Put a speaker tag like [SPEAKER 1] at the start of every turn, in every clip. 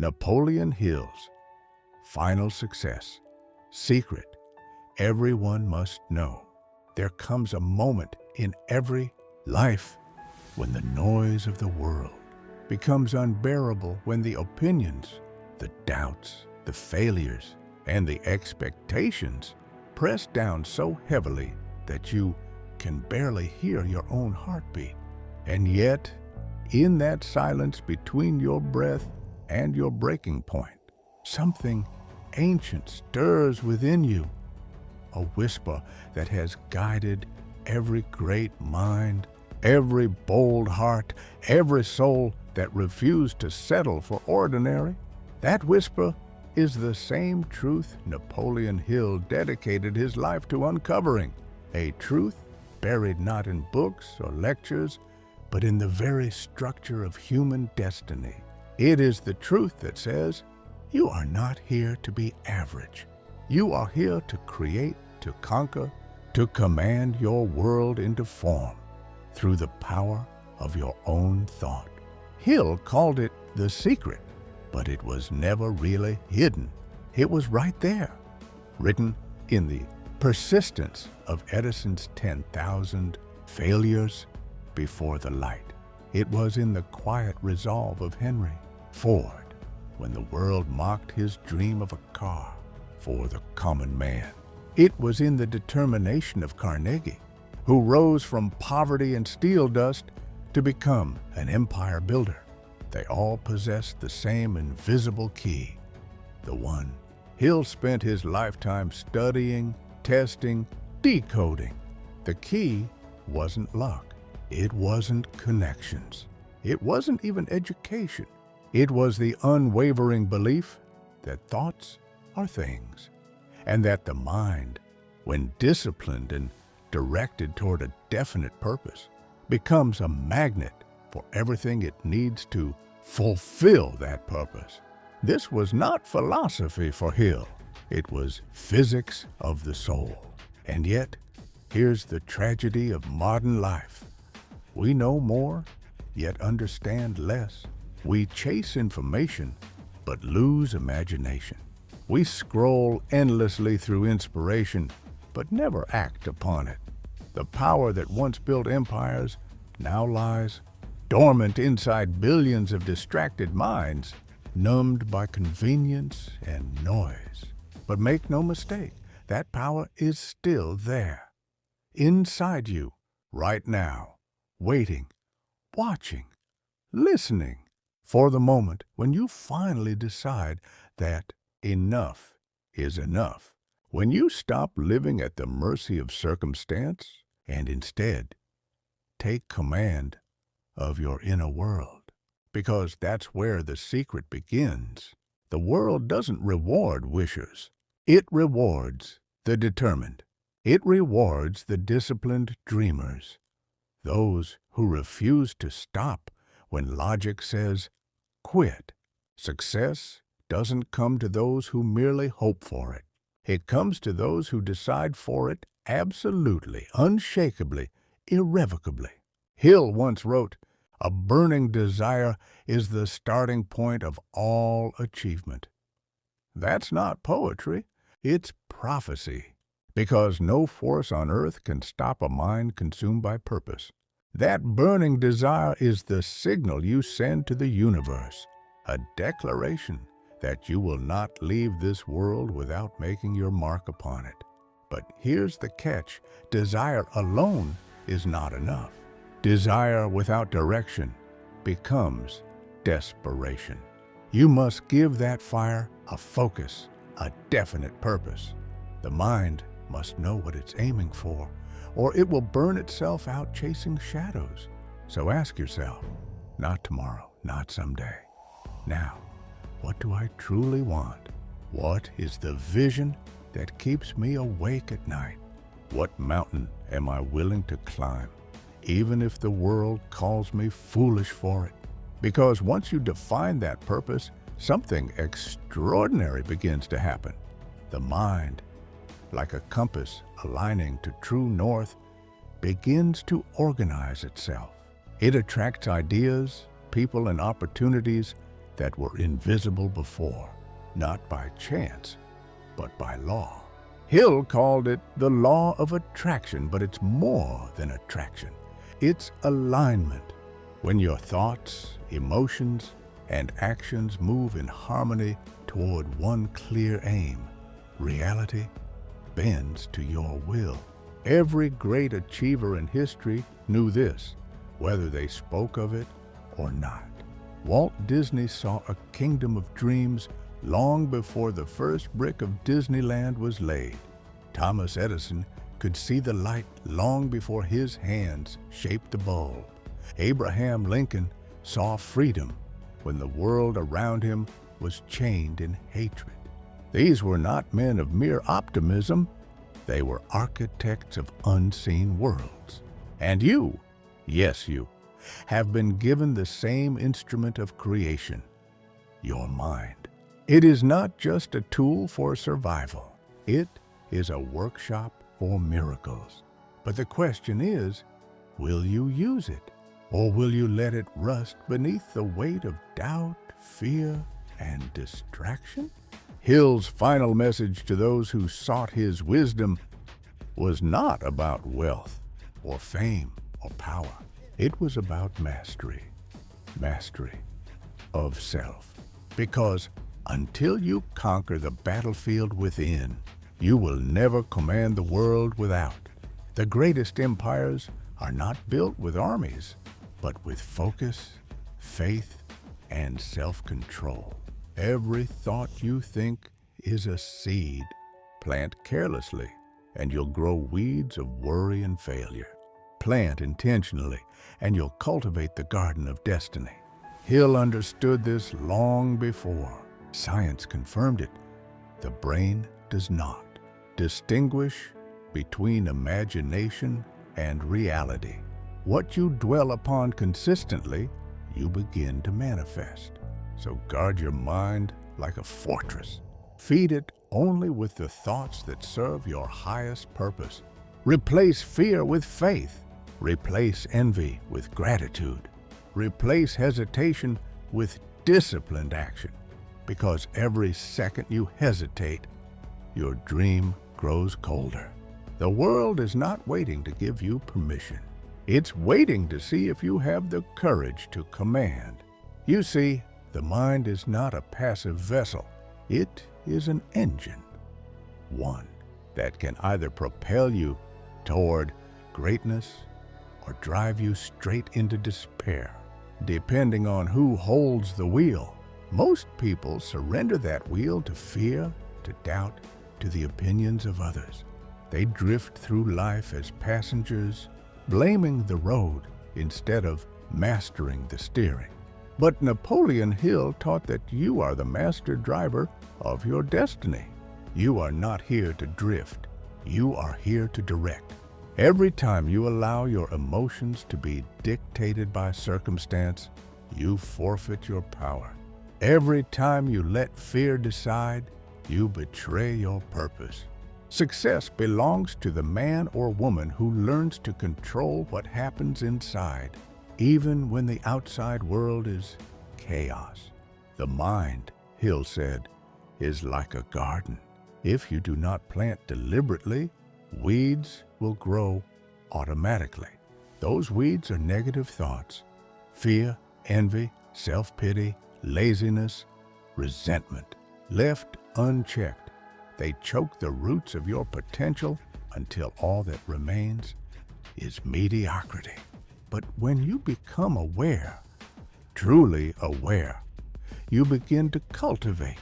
[SPEAKER 1] Napoleon Hill's final success, secret everyone must know. There comes a moment in every life when the noise of the world becomes unbearable, when the opinions, the doubts, the failures, and the expectations press down so heavily that you can barely hear your own heartbeat. And yet, in that silence between your breath and your breaking point, something ancient stirs within you, a whisper that has guided every great mind, every bold heart, every soul that refused to settle for ordinary. That whisper is the same truth Napoleon Hill dedicated his life to uncovering, a truth buried not in books or lectures, but in the very structure of human destiny. It is the truth that says, you are not here to be average. You are here to create, to conquer, to command your world into form through the power of your own thought. Hill called it the secret, but it was never really hidden. It was right there, written in the persistence of Edison's 10,000 failures before the light. It was in the quiet resolve of Henry Ford when the world mocked his dream of a car for the common man. It was in the determination of Carnegie, who rose from poverty and steel dust to become an empire builder. They all possessed the same invisible key, the one Hill spent his lifetime studying, testing, decoding. The key wasn't luck. It wasn't connections. It wasn't even education. It was the unwavering belief that thoughts are things, and that the mind, when disciplined and directed toward a definite purpose, becomes a magnet for everything it needs to fulfill that purpose. This was not philosophy for Hill. It was physics of the soul. And yet, here's the tragedy of modern life. We know more, yet understand less. We chase information, but lose imagination. We scroll endlessly through inspiration, but never act upon it. The power that once built empires now lies dormant inside billions of distracted minds, numbed by convenience and noise. But make no mistake, that power is still there, inside you, right now, waiting, watching, listening for the moment when you finally decide that enough is enough. When you stop living at the mercy of circumstance and instead take command of your inner world. Because that's where the secret begins. The world doesn't reward wishers. It rewards the determined. It rewards the disciplined dreamers, those who refuse to stop when logic says, quit. Success doesn't come to those who merely hope for it. It comes to those who decide for it absolutely, unshakably, irrevocably. Hill once wrote, "A burning desire is the starting point of all achievement." That's not poetry, it's prophecy, because no force on earth can stop a mind consumed by purpose. That burning desire is the signal you send to the universe, a declaration that you will not leave this world without making your mark upon it. But here's the catch: desire alone is not enough. Desire without direction becomes desperation. You must give that fire a focus, a definite purpose. The mind must know what it's aiming for, or it will burn itself out chasing shadows. So ask yourself, not tomorrow, not someday. Now, what do I truly want? What is the vision that keeps me awake at night? What mountain am I willing to climb, even if the world calls me foolish for it? Because once you define that purpose, something extraordinary begins to happen. The mind, like a compass aligning to true north, begins to organize itself. It attracts ideas, people, and opportunities that were invisible before, not by chance, but by law. Hill called it the law of attraction, but it's more than attraction. It's alignment. When your thoughts, emotions, and actions move in harmony toward one clear aim, reality bends to your will. Every great achiever in history knew this, whether they spoke of it or not. Walt Disney saw a kingdom of dreams long before the first brick of Disneyland was laid. Thomas Edison could see the light long before his hands shaped the bulb. Abraham Lincoln saw freedom when the world around him was chained in hatred. These were not men of mere optimism. They were architects of unseen worlds. And you, yes you, have been given the same instrument of creation, your mind. It is not just a tool for survival. It is a workshop for miracles. But the question is, will you use it? Or will you let it rust beneath the weight of doubt, fear, and distraction? Hill's final message to those who sought his wisdom was not about wealth or fame or power. It was about mastery of self. Because until you conquer the battlefield within, you will never command the world without. The greatest empires are not built with armies, but with focus, faith, and self-control. Every thought you think is a seed. Plant carelessly, and you'll grow weeds of worry and failure. Plant intentionally, and you'll cultivate the garden of destiny. Hill understood this long before science confirmed it. The brain does not distinguish between imagination and reality. What you dwell upon consistently, you begin to manifest. So guard your mind like a fortress. Feed it only with the thoughts that serve your highest purpose. Replace fear with faith. Replace envy with gratitude. Replace hesitation with disciplined action. Because every second you hesitate, your dream grows colder. The world is not waiting to give you permission. It's waiting to see if you have the courage to command. You see, the mind is not a passive vessel. It is an engine. One that can either propel you toward greatness or drive you straight into despair, depending on who holds the wheel. Most people surrender that wheel to fear, to doubt, to the opinions of others. They drift through life as passengers, blaming the road instead of mastering the steering. But Napoleon Hill taught that you are the master driver of your destiny. You are not here to drift. You are here to direct. Every time you allow your emotions to be dictated by circumstance, you forfeit your power. Every time you let fear decide, you betray your purpose. Success belongs to the man or woman who learns to control what happens inside, even when the outside world is chaos. The mind, Hill said, is like a garden. If you do not plant deliberately, weeds will grow automatically. Those weeds are negative thoughts, fear, envy, self-pity, laziness, resentment. Left unchecked, they choke the roots of your potential until all that remains is mediocrity. But when you become aware, truly aware, you begin to cultivate.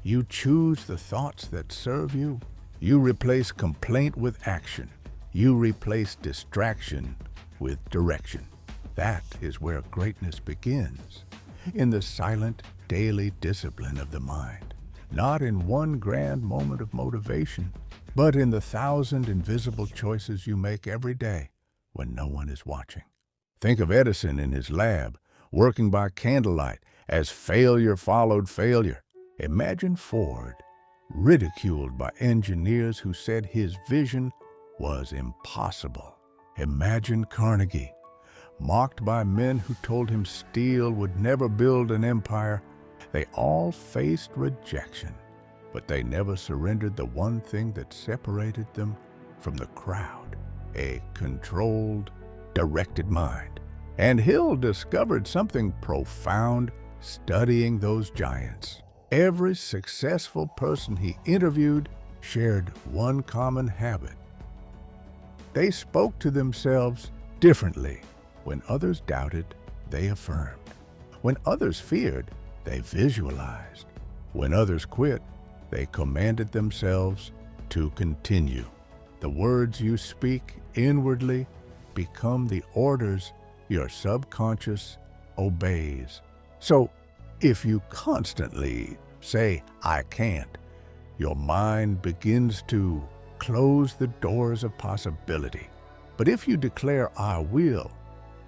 [SPEAKER 1] You choose the thoughts that serve you. You replace complaint with action. You replace distraction with direction. That is where greatness begins, in the silent, daily discipline of the mind. Not in one grand moment of motivation, but in the 1,000 invisible choices you make every day when no one is watching. Think of Edison in his lab, working by candlelight as failure followed failure. Imagine Ford, ridiculed by engineers who said his vision was impossible. Imagine Carnegie, mocked by men who told him steel would never build an empire. They all faced rejection, but they never surrendered the one thing that separated them from the crowd: a controlled, directed mind. And Hill discovered something profound studying those giants. Every successful person he interviewed shared one common habit. They spoke to themselves differently. When others doubted, they affirmed. When others feared, they visualized. When others quit, they commanded themselves to continue. The words you speak inwardly become the orders your subconscious obeys. So, if you constantly say, "I can't," your mind begins to close the doors of possibility. But if you declare, "I will,"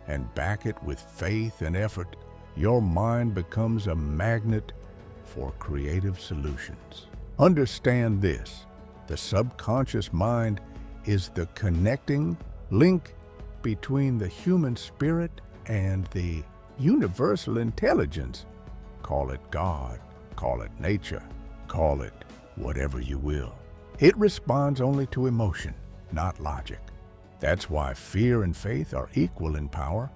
[SPEAKER 1] and back it with faith and effort, your mind becomes a magnet for creative solutions. Understand this: the subconscious mind is the connecting link between the human spirit and the universal intelligence. Call it God, call it nature, call it whatever you will. It responds only to emotion, not logic. That's why fear and faith are equal in power,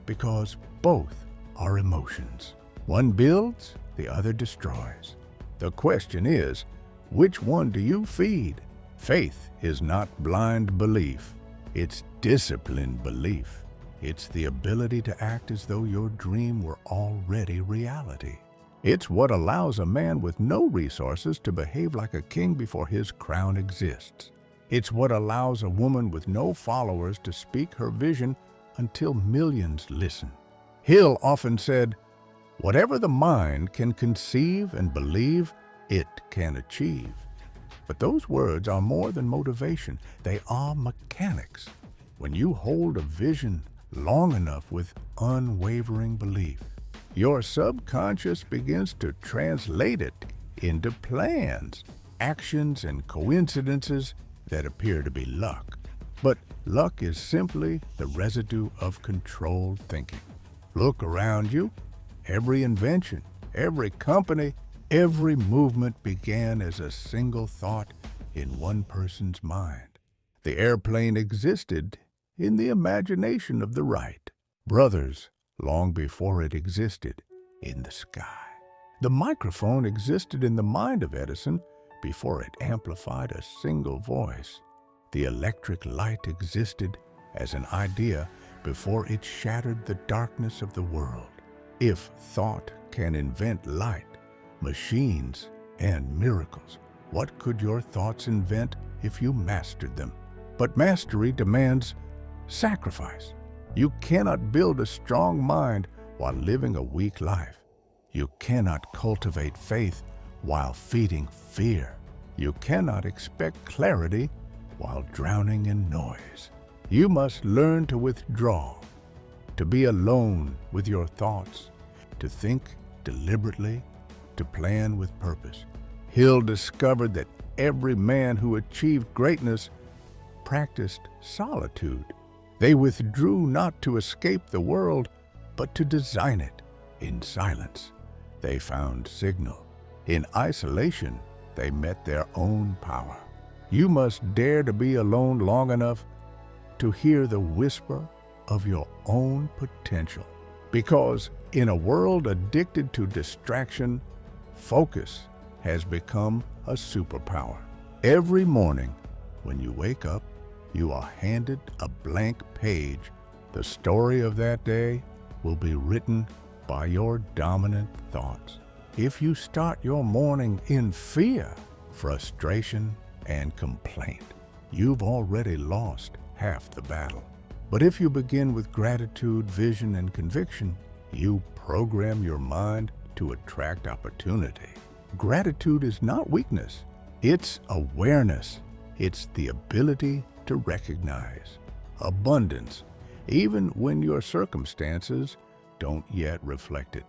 [SPEAKER 1] because both are emotions. One builds, the other destroys. The question is, which one do you feed? Faith is not blind belief. It's disciplined belief. It's the ability to act as though your dream were already reality. It's what allows a man with no resources to behave like a king before his crown exists. It's what allows a woman with no followers to speak her vision until millions listen. Hill often said, "Whatever the mind can conceive and believe, it can achieve." But those words are more than motivation. They are mechanics. When you hold a vision long enough with unwavering belief, your subconscious begins to translate it into plans, actions, and coincidences that appear to be luck. But luck is simply the residue of controlled thinking. Look around you. Every invention, every company, every movement began as a single thought in one person's mind. The airplane existed in the imagination of the Wright brothers long before it existed in the sky. The microphone existed in the mind of Edison before it amplified a single voice. The electric light existed as an idea before it shattered the darkness of the world. If thought can invent light, machines, and miracles, what could your thoughts invent if you mastered them? But mastery demands sacrifice. You cannot build a strong mind while living a weak life. You cannot cultivate faith while feeding fear. You cannot expect clarity while drowning in noise. You must learn to withdraw, to be alone with your thoughts, to think deliberately, to plan with purpose. Hill discovered that every man who achieved greatness practiced solitude. They withdrew not to escape the world, but to design it in silence. They found signal. In isolation, they met their own power. You must dare to be alone long enough to hear the whisper of your own potential. Because in a world addicted to distraction, focus has become a superpower. Every morning when you wake up, you are handed a blank page. The story of that day will be written by your dominant thoughts. If you start your morning in fear, frustration, and complaint, you've already lost half the battle. But if you begin with gratitude, vision, and conviction, you program your mind to attract opportunity. Gratitude is not weakness. It's awareness. It's the ability to recognize abundance, even when your circumstances don't yet reflect it.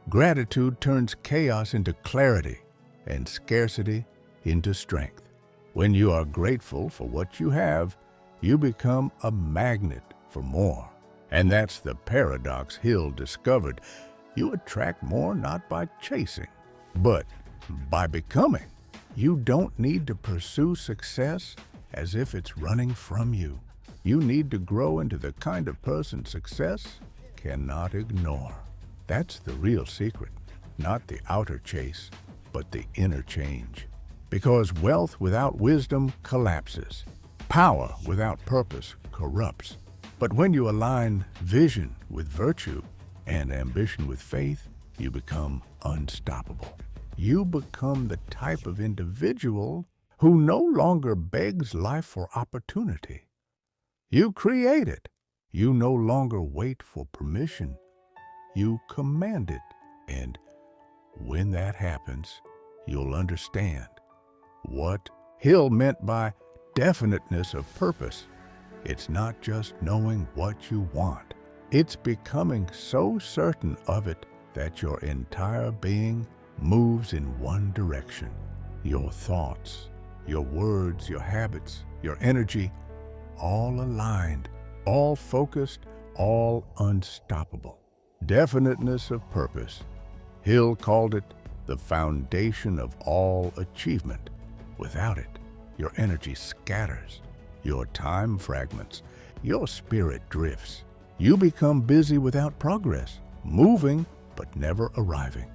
[SPEAKER 1] Gratitude turns chaos into clarity and scarcity into strength. When you are grateful for what you have, you become a magnet for more. And that's the paradox Hill discovered. You attract more not by chasing, but by becoming. You don't need to pursue success as if it's running from you. You need to grow into the kind of person success cannot ignore. That's the real secret, not the outer chase, but the inner change. Because wealth without wisdom collapses. Power without purpose corrupts. But when you align vision with virtue and ambition with faith, you become unstoppable. You become the type of individual who no longer begs life for opportunity. You create it. You no longer wait for permission. You command it. And when that happens, you'll understand what Hill meant by definiteness of purpose. It's not just knowing what you want. It's becoming so certain of it that your entire being moves in one direction. Your thoughts, your words, your habits, your energy, all aligned, all focused, all unstoppable. Definiteness of purpose. Hill called it the foundation of all achievement. Without it, your energy scatters, your time fragments, your spirit drifts. You become busy without progress, moving but never arriving.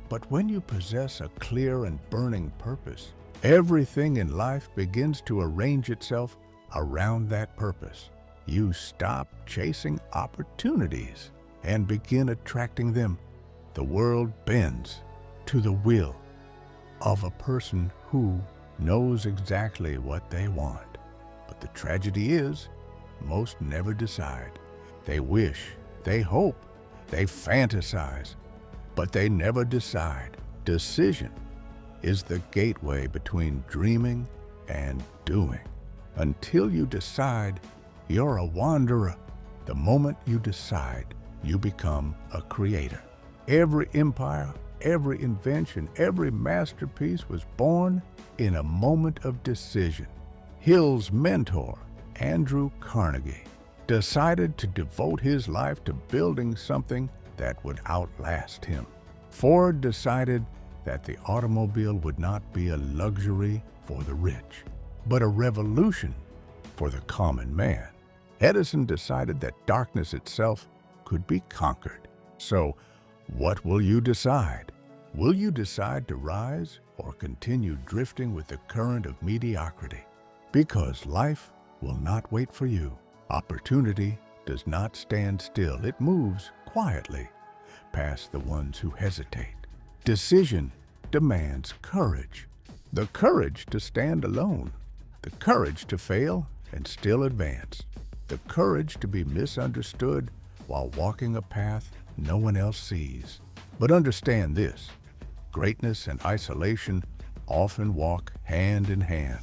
[SPEAKER 1] But when you possess a clear and burning purpose, everything in life begins to arrange itself around that purpose. You stop chasing opportunities and begin attracting them. The world bends to the will of a person who knows exactly what they want. But the tragedy is, most never decide. They wish, they hope, they fantasize, but they never decide. Decision is the gateway between dreaming and doing. Until you decide, you're a wanderer. The moment you decide, you become a creator. Every empire, every invention, every masterpiece was born in a moment of decision. Hill's mentor, Andrew Carnegie, decided to devote his life to building something that would outlast him. Ford decided that the automobile would not be a luxury for the rich, but a revolution for the common man. Edison decided that darkness itself could be conquered. So, what will you decide? Will you decide to rise or continue drifting with the current of mediocrity? Because life will not wait for you. Opportunity does not stand still. It moves quietly past the ones who hesitate. Decision demands courage. The courage to stand alone. The courage to fail and still advance. The courage to be misunderstood while walking a path no one else sees. But understand this, greatness and isolation often walk hand in hand.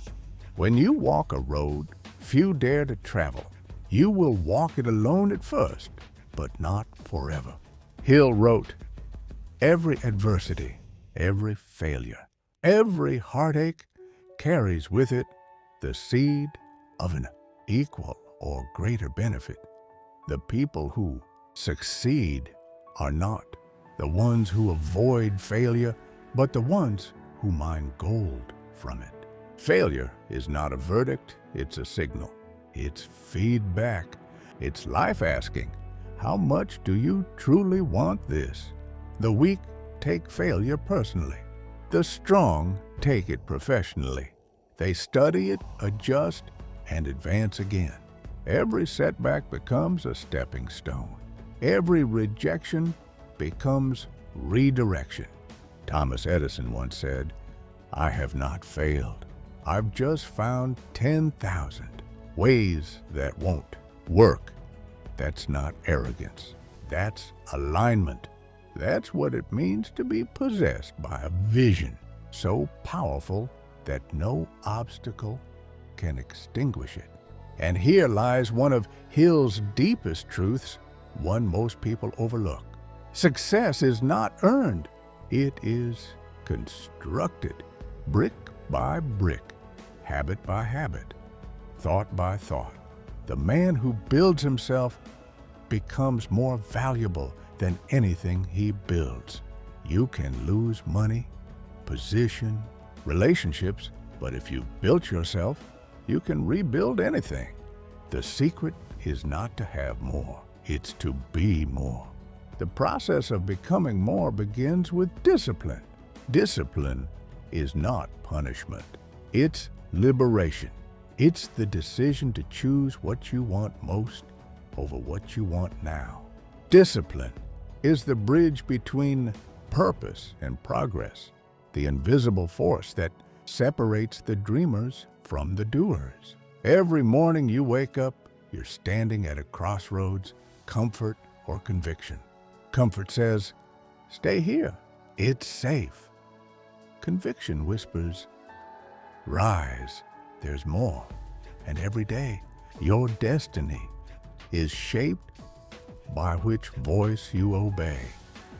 [SPEAKER 1] When you walk a road few dare to travel, you will walk it alone at first, but not forever. Hill wrote, "Every adversity, every failure, every heartache carries with it the seed of an equal or greater benefit. The people who succeed are not the ones who avoid failure, but the ones who mine gold from it." Failure is not a verdict, it's a signal. It's feedback. It's life asking, how much do you truly want this? The weak take failure personally. The strong take it professionally. They study it, adjust, and advance again. Every setback becomes a stepping stone. Every rejection becomes redirection. Thomas Edison once said, "I have not failed. I've just found 10,000 ways that won't work." That's not arrogance. That's alignment. That's what it means to be possessed by a vision so powerful that no obstacle can extinguish it. And here lies one of Hill's deepest truths, one most people overlook. Success is not earned. It is constructed, brick by brick, habit by habit, thought by thought. The man who builds himself becomes more valuable than anything he builds. You can lose money, position, relationships, but if you've built yourself, you can rebuild anything. The secret is not to have more, it's to be more. The process of becoming more begins with discipline. Discipline is not punishment. It's liberation. It's the decision to choose what you want most over what you want now. Discipline is the bridge between purpose and progress, the invisible force that separates the dreamers from the doers. Every morning you wake up, you're standing at a crossroads, comfort or conviction. Comfort says, stay here, it's safe. Conviction whispers, rise, there's more. And every day, your destiny is shaped by which voice you obey.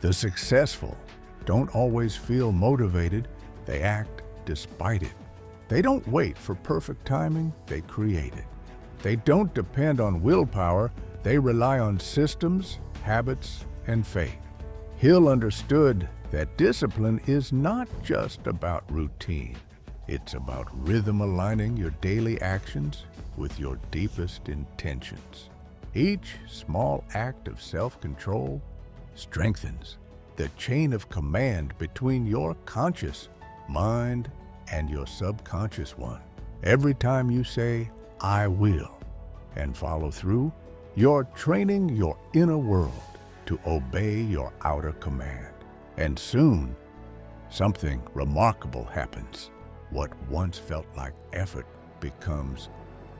[SPEAKER 1] The successful don't always feel motivated, they act despite it. They don't wait for perfect timing, they create it. They don't depend on willpower, they rely on systems, habits, and faith. Hill understood that discipline is not just about routine. It's about rhythm aligning your daily actions with your deepest intentions. Each small act of self-control strengthens the chain of command between your conscious mind and your subconscious one. Every time you say, I will, and follow through, you're training your inner world to obey your outer command. And soon, something remarkable happens. What once felt like effort becomes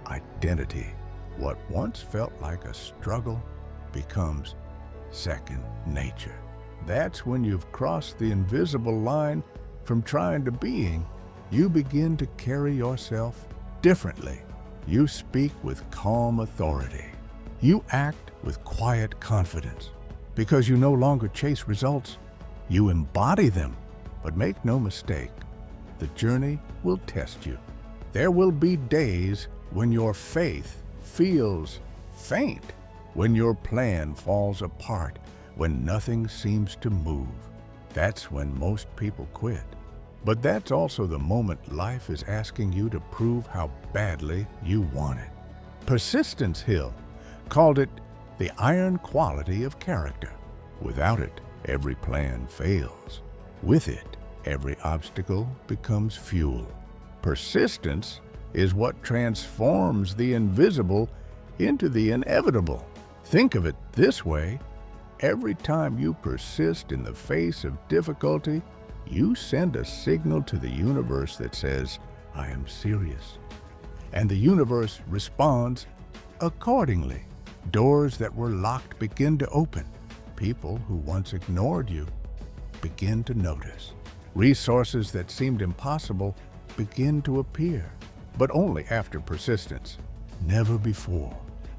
[SPEAKER 1] identity. What once felt like a struggle becomes second nature. That's when you've crossed the invisible line from trying to being. You begin to carry yourself differently. You speak with calm authority. You act with quiet confidence. Because you no longer chase results, you embody them. But make no mistake, the journey will test you. There will be days when your faith feels faint, when your plan falls apart, when nothing seems to move. That's when most people quit. But that's also the moment life is asking you to prove how badly you want it. Persistence Hill called it the iron quality of character. Without it, every plan fails. With it, every obstacle becomes fuel. Persistence is what transforms the invisible into the inevitable. Think of it this way: every time you persist in the face of difficulty, you send a signal to the universe that says, I am serious. And the universe responds accordingly. Doors that were locked begin to open. People who once ignored you begin to notice. Resources that seemed impossible begin to appear, but only after persistence. Never before.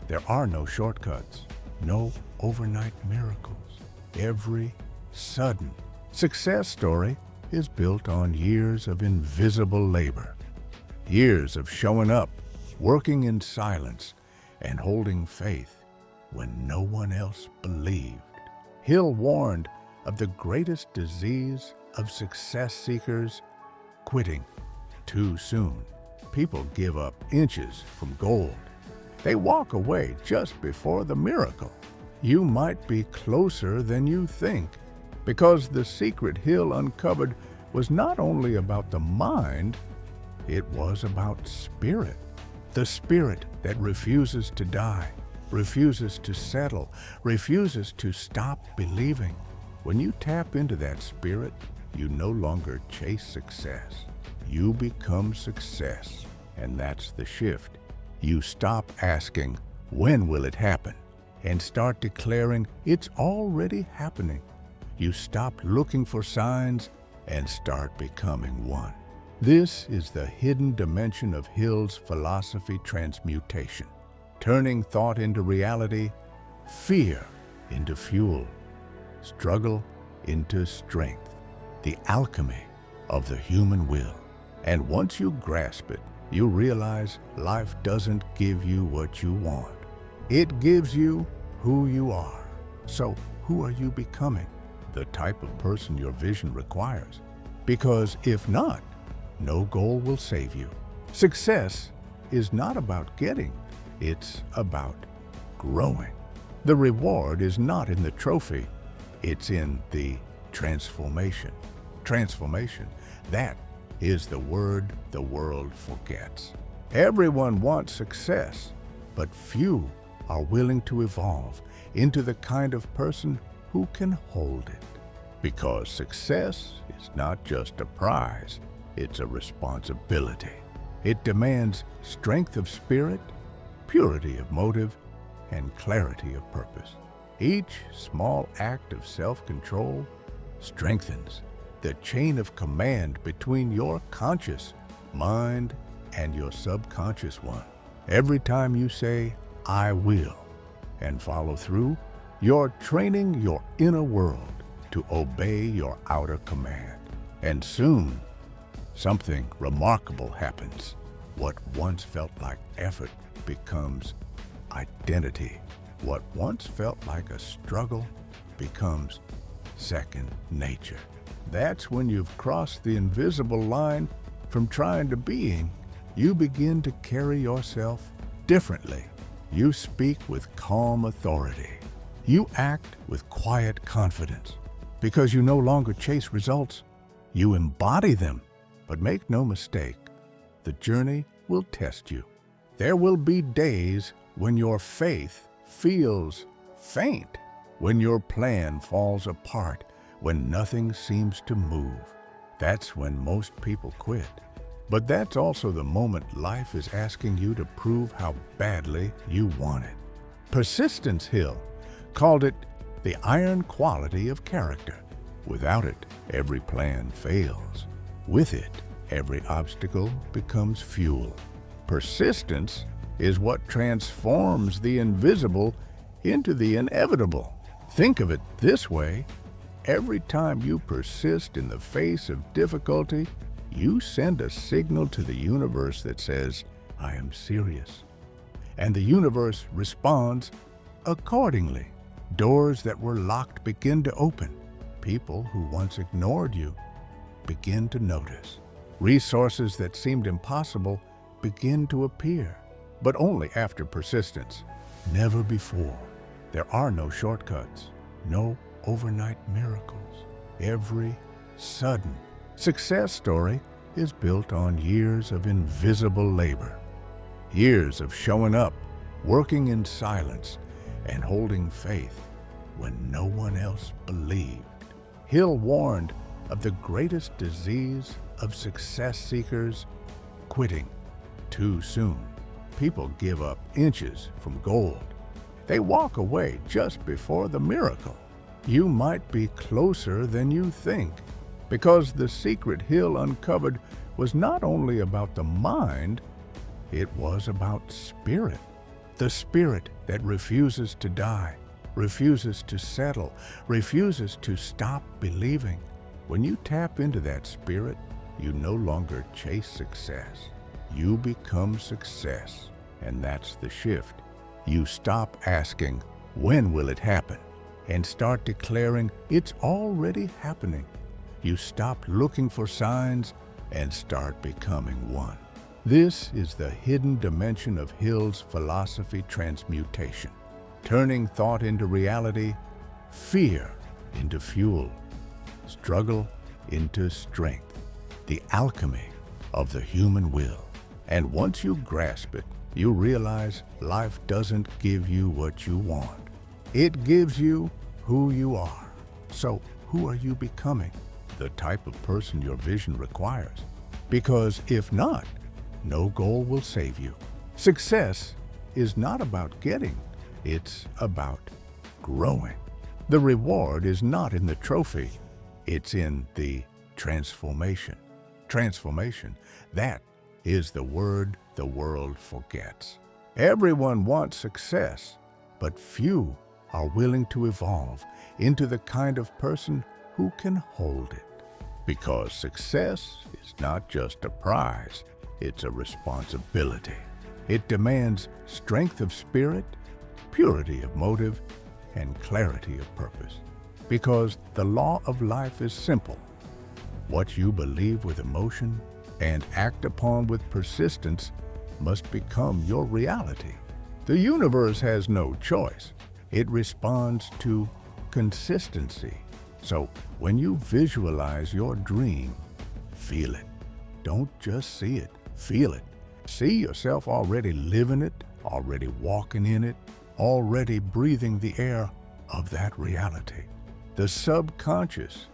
[SPEAKER 1] There are no shortcuts, no overnight miracles. Every sudden success story is built on years of invisible labor. Years of showing up, working in silence, and holding faith when no one else believed. Hill warned of the greatest disease of success seekers: quitting too soon. People give up inches from gold. They walk away just before the miracle. You might be closer than you think, because the secret Hill uncovered was not only about the mind, it was about spirit. The spirit that refuses to die, refuses to settle, refuses to stop believing. When you tap into that spirit, you no longer chase success. You become success. And that's the shift. You stop asking, when will it happen? And start declaring, it's already happening. You stop looking for signs and start becoming one. This is the hidden dimension of Hill's philosophy transmutation, turning thought into reality, fear into fuel, struggle into strength, the alchemy of the human will. And once you grasp it, you realize life doesn't give you what you want. It gives you who you are. So who are you becoming? The type of person your vision requires. Because if not, no goal will save you. Success is not about getting, it's about growing. The reward is not in the trophy, it's in the transformation. Transformation, that is the word the world forgets. Everyone wants success, but few are willing to evolve into the kind of person who can hold it. Because success is not just a prize, it's a responsibility. It demands strength of spirit, purity of motive, and clarity of purpose. Each small act of self-control strengthens the chain of command between your conscious mind and your subconscious one. Every time you say, "I will," and follow through, you're training your inner world to obey your outer command. And soon, something remarkable happens. What once felt like effort becomes identity. What once felt like a struggle becomes second nature. That's when you've crossed the invisible line from trying to being. You begin to carry yourself differently. You speak with calm authority. You act with quiet confidence. Because you no longer chase results, you embody them. But make no mistake, the journey will test you. There will be days when your faith feels faint, when your plan falls apart, when nothing seems to move. That's when most people quit. But that's also the moment life is asking you to prove how badly you want it. Persistence Hill called it the iron quality of character. Without it, every plan fails. With it, every obstacle becomes fuel. Persistence is what transforms the invisible into the inevitable. Think of it this way. Every time you persist in the face of difficulty, you send a signal to the universe that says, "I am serious." And the universe responds accordingly. Doors that were locked begin to open. People who once ignored you begin to notice. Resources that seemed impossible begin to appear, but only after persistence, never before. There are no shortcuts, no overnight miracles. Every sudden success story is built on years of invisible labor, years of showing up, working in silence, and holding faith when no one else believed. Hill warned of the greatest disease of success seekers: quitting too soon. People give up inches from gold. They walk away just before the miracle. You might be closer than you think, because the secret Hill uncovered was not only about the mind, it was about spirit. The spirit that refuses to die, refuses to settle, refuses to stop believing. When you tap into that spirit, you no longer chase success. You become success. And that's the shift. You stop asking, "When will it happen?" and start declaring, "It's already happening." You stop looking for signs and start becoming one. This is the hidden dimension of Hill's philosophy transmutation, turning thought into reality, fear into fuel, struggle into strength, the alchemy of the human will. And once you grasp it, you realize life doesn't give you what you want. It gives you who you are. So who are you becoming? The type of person your vision requires. Because if not, no goal will save you. Success is not about getting, it's about growing. The reward is not in the trophy, it's in the transformation. Transformation, that is the word the world forgets. Everyone wants success, but few are willing to evolve into the kind of person who can hold it. Because success is not just a prize, it's a responsibility. It demands strength of spirit, purity of motive, and clarity of purpose. Because the law of life is simple. What you believe with emotion and act upon with persistence must become your reality. The universe has no choice. It responds to consistency. So when you visualize your dream, feel it. Don't just see it, feel it. See yourself already living it, already walking in it, already breathing the air of that reality. The subconscious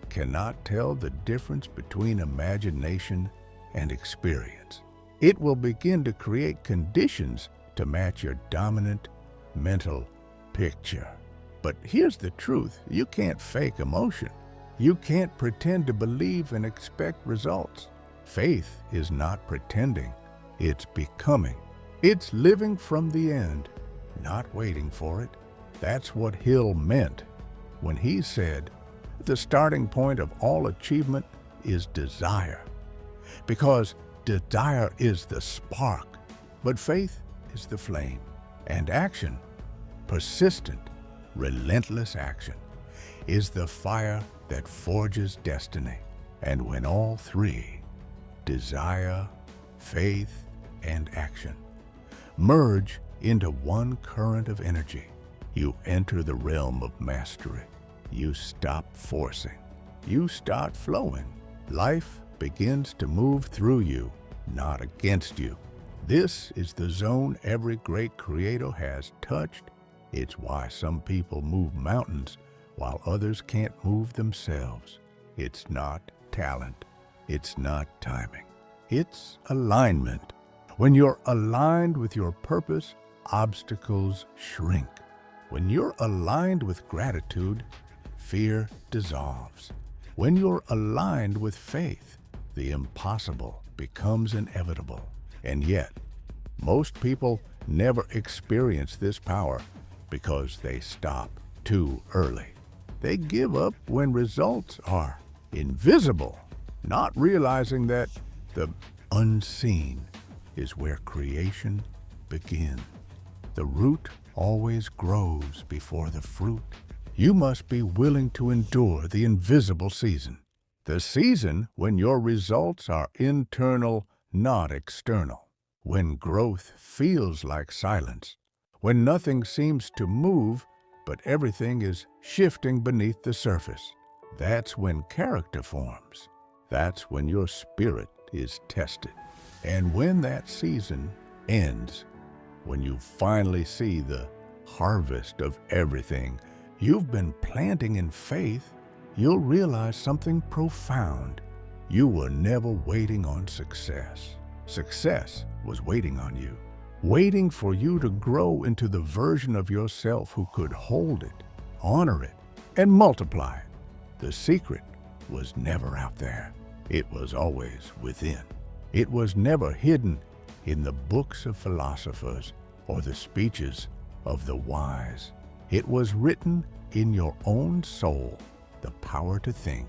[SPEAKER 1] cannot tell the difference between imagination and experience. It will begin to create conditions to match your dominant mental picture. But here's the truth, you can't fake emotion. You can't pretend to believe and expect results. Faith is not pretending, it's becoming. It's living from the end, not waiting for it. That's what Hill meant when he said, the starting point of all achievement is desire. Because desire is the spark, but faith is the flame. And action, persistent, relentless action, is the fire that forges destiny. And when all three, desire, faith, and action, merge into one current of energy, you enter the realm of mastery. You stop forcing. You start flowing. Life begins to move through you, not against you. This is the zone every great creator has touched. It's why some people move mountains while others can't move themselves. It's not talent. It's not timing. It's alignment. When you're aligned with your purpose, obstacles shrink. When you're aligned with gratitude, fear dissolves. When you're aligned with faith, the impossible becomes inevitable. And yet, most people never experience this power because they stop too early. They give up when results are invisible, not realizing that the unseen is where creation begins. The root always grows before the fruit. You must be willing to endure the invisible season. The season when your results are internal, not external. When growth feels like silence. When nothing seems to move, but everything is shifting beneath the surface. That's when character forms. That's when your spirit is tested. And when that season ends, when you finally see the harvest of everything you've been planting in faith, you'll realize something profound. You were never waiting on success. Success was waiting on you, waiting for you to grow into the version of yourself who could hold it, honor it, and multiply it. The secret was never out there. It was always within. It was never hidden in the books of philosophers or the speeches of the wise. It was written in your own soul, the power to think,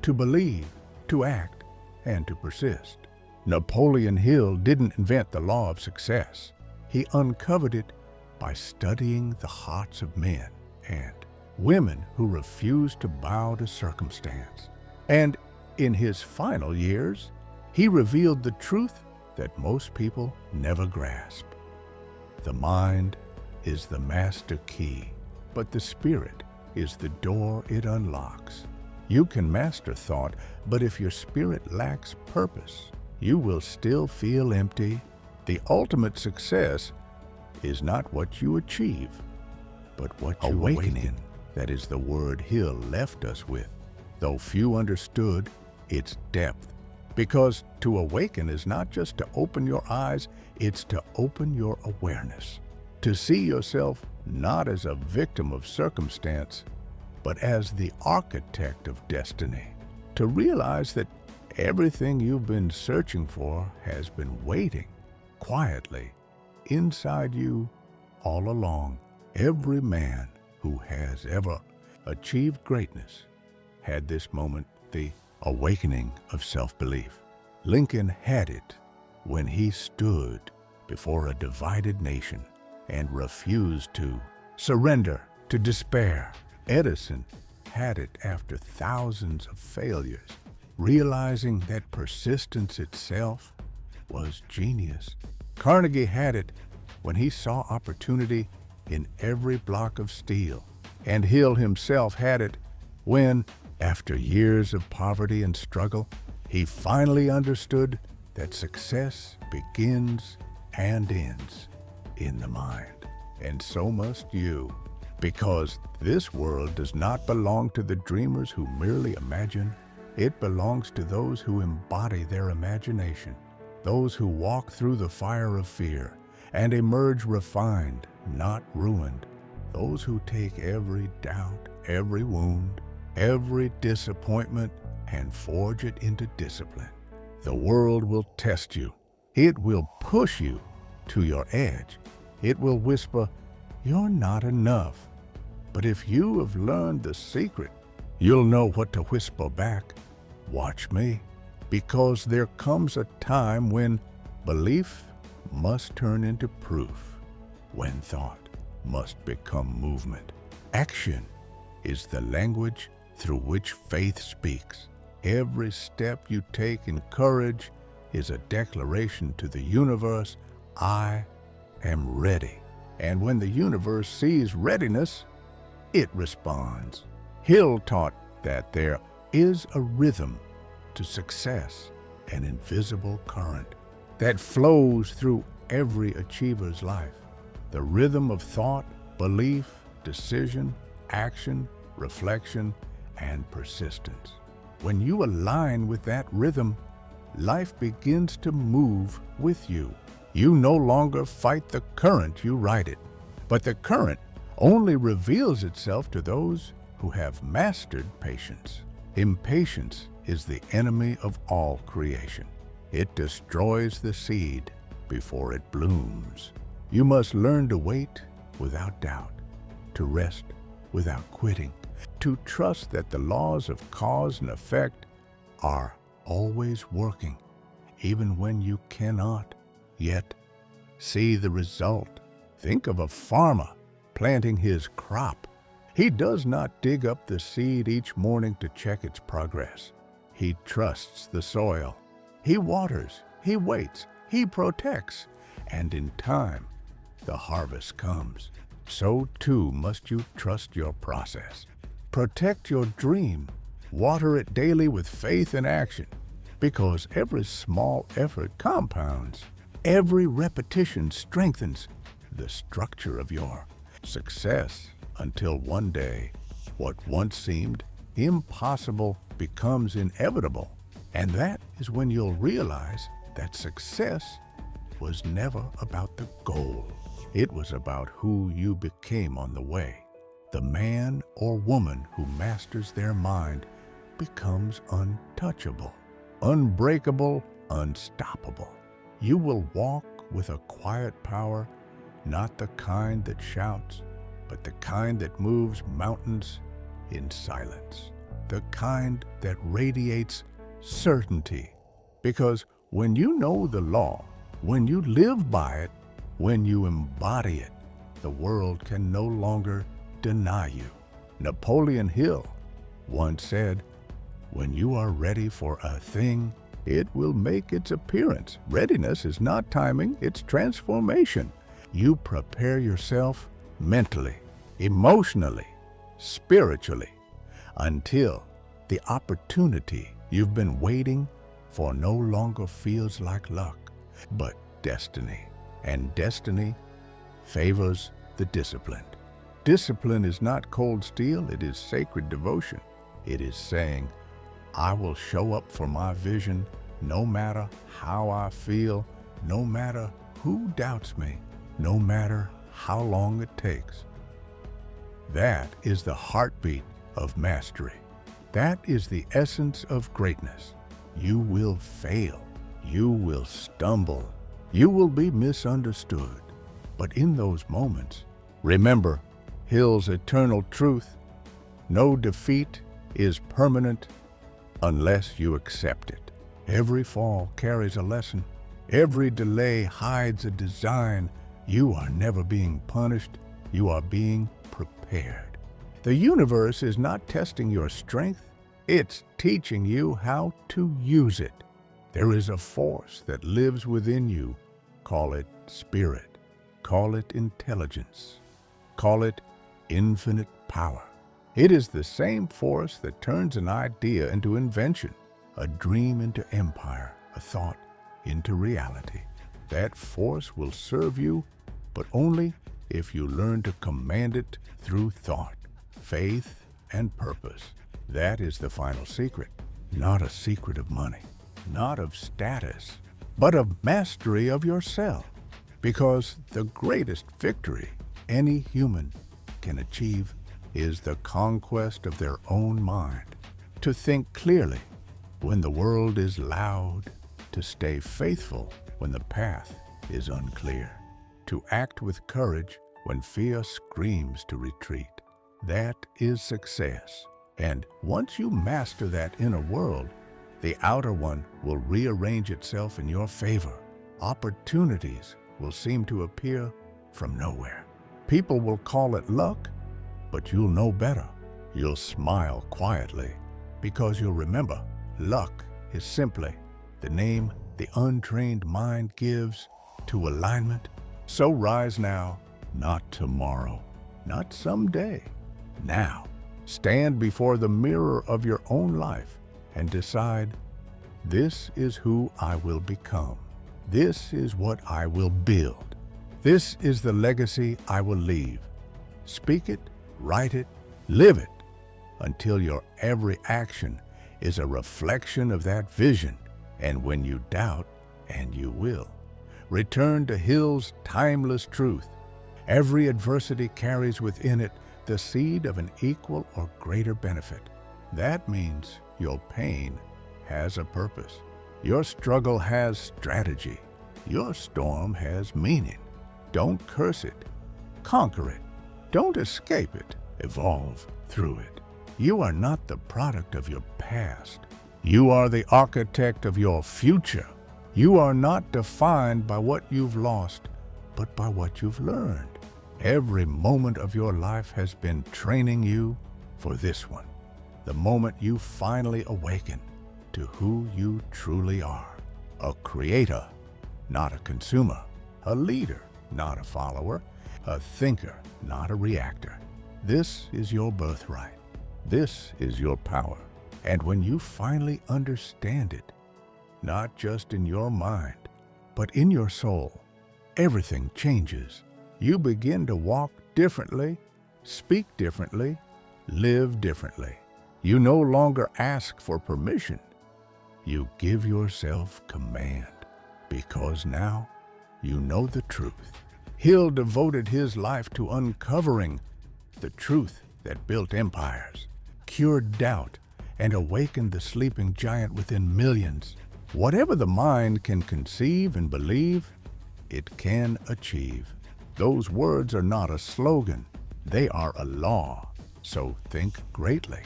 [SPEAKER 1] to believe, to act, and to persist. Napoleon Hill didn't invent the law of success. He uncovered it by studying the hearts of men and women who refused to bow to circumstance. And in his final years, he revealed the truth that most people never grasp. The mind is the master key, but the spirit is the door it unlocks. You can master thought, but if your spirit lacks purpose, you will still feel empty. The ultimate success is not what you achieve, but what you awaken in. That is the word Hill left us with, though few understood its depth. Because to awaken is not just to open your eyes, it's to open your awareness. To see yourself not as a victim of circumstance, but as the architect of destiny. To realize that everything you've been searching for has been waiting quietly inside you all along. Every man who has ever achieved greatness had this moment, the awakening of self-belief. Lincoln had it when he stood before a divided nation and refused to surrender to despair. Edison had it after thousands of failures, realizing that persistence itself was genius. Carnegie had it when he saw opportunity in every block of steel. And Hill himself had it when, after years of poverty and struggle, he finally understood that success begins and ends in the mind. And so must you, because this world does not belong to the dreamers who merely imagine. It belongs to those who embody their imagination, those who walk through the fire of fear and emerge refined, not ruined, those who take every doubt, every wound, every disappointment, and forge it into discipline. The world will test you. It will push you to your edge. It will whisper, "You're not enough." But if you have learned the secret, you'll know what to whisper back. "Watch me," because there comes a time when belief must turn into proof, when thought must become movement. Action is the language through which faith speaks. Every step you take in courage is a declaration to the universe, "I am ready." And when the universe sees readiness, it responds. Hill taught that there is a rhythm to success, an invisible current that flows through every achiever's life. The rhythm of thought, belief, decision, action, reflection, and persistence. When you align with that rhythm, life begins to move with you. You no longer fight the current, you ride it. But the current only reveals itself to those who have mastered patience. Impatience is the enemy of all creation. It destroys the seed before it blooms. You must learn to wait without doubt, to rest without quitting, to trust that the laws of cause and effect are always working, even when you cannot yet see the result. Think of a farmer planting his crop. He does not dig up the seed each morning to check its progress. He trusts the soil. He waters, he waits, he protects, and in time, the harvest comes. So too must you trust your process. Protect your dream. Water it daily with faith and action, because every small effort compounds. Every repetition strengthens the structure of your success, until one day, what once seemed impossible becomes inevitable. And that is when you'll realize that success was never about the goal. It was about who you became on the way. The man or woman who masters their mind becomes untouchable, unbreakable, unstoppable. You will walk with a quiet power, not the kind that shouts, but the kind that moves mountains in silence, the kind that radiates certainty. Because when you know the law, when you live by it, when you embody it, the world can no longer deny you. Napoleon Hill once said, "When you are ready for a thing, it will make its appearance." Readiness is not timing, it's transformation. You prepare yourself mentally, emotionally, spiritually, until the opportunity you've been waiting for no longer feels like luck, but destiny. And destiny favors the disciplined. Discipline is not cold steel, it is sacred devotion. It is saying, "I will show up for my vision no matter how I feel, no matter who doubts me, no matter how long it takes." That is the heartbeat of mastery. That is the essence of greatness. You will fail. You will stumble. You will be misunderstood. But in those moments, remember Hill's eternal truth: no defeat is permanent unless you accept it. Every fall carries a lesson. Every delay hides a design. You are never being punished. You are being prepared. prepared. The universe is not testing your strength, it's teaching you how to use it. There is a force that lives within you. Call it spirit, call it intelligence, call it infinite power. It is the same force that turns an idea into invention, a dream into empire, a thought into reality. That force will serve you, but only if you learn to command it through thought, faith, and purpose. That is the final secret. Not a secret of money, not of status, but of mastery of yourself. Because the greatest victory any human can achieve is the conquest of their own mind. To think clearly when the world is loud, to stay faithful when the path is unclear, to act with courage when fear screams to retreat. That is success. And once you master that inner world, the outer one will rearrange itself in your favor. Opportunities will seem to appear from nowhere. People will call it luck, but you'll know better. You'll smile quietly because you'll remember luck is simply the name the untrained mind gives to alignment. So rise now, not tomorrow, not someday. Now, stand before the mirror of your own life and decide, this is who I will become. This is what I will build. This is the legacy I will leave. Speak it, write it, live it, until your every action is a reflection of that vision. And when you doubt, and you will, return to Hill's timeless truth. Every adversity carries within it the seed of an equal or greater benefit. That means your pain has a purpose. Your struggle has strategy. Your storm has meaning. Don't curse it. Conquer it. Don't escape it. Evolve through it. You are not the product of your past. You are the architect of your future. You are not defined by what you've lost, but by what you've learned. Every moment of your life has been training you for this one, the moment you finally awaken to who you truly are. A creator, not a consumer. A leader, not a follower. A thinker, not a reactor. This is your birthright. This is your power. And when you finally understand it, not just in your mind, but in your soul, everything changes. You begin to walk differently, speak differently, live differently. You no longer ask for permission. You give yourself command, because now you know the truth. Hill devoted his life to uncovering the truth that built empires, cured doubt, and awakened the sleeping giant within millions. Whatever the mind can conceive and believe, it can achieve. Those words are not a slogan, they are a law. So think greatly,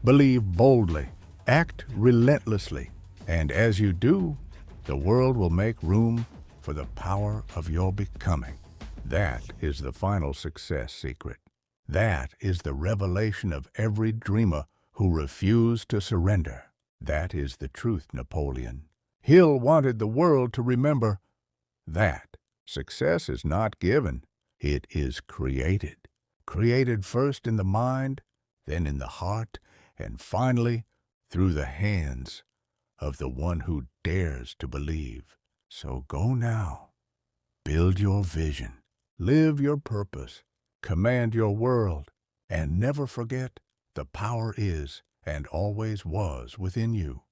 [SPEAKER 1] believe boldly, act relentlessly, and as you do, the world will make room for the power of your becoming. That is the final success secret. That is the revelation of every dreamer who refused to surrender. That is the truth, Napoleon. Hill wanted the world to remember that success is not given, it is created. Created first in the mind, then in the heart, and finally through the hands of the one who dares to believe. So go now, build your vision, live your purpose, command your world, and never forget the power is and always was within you.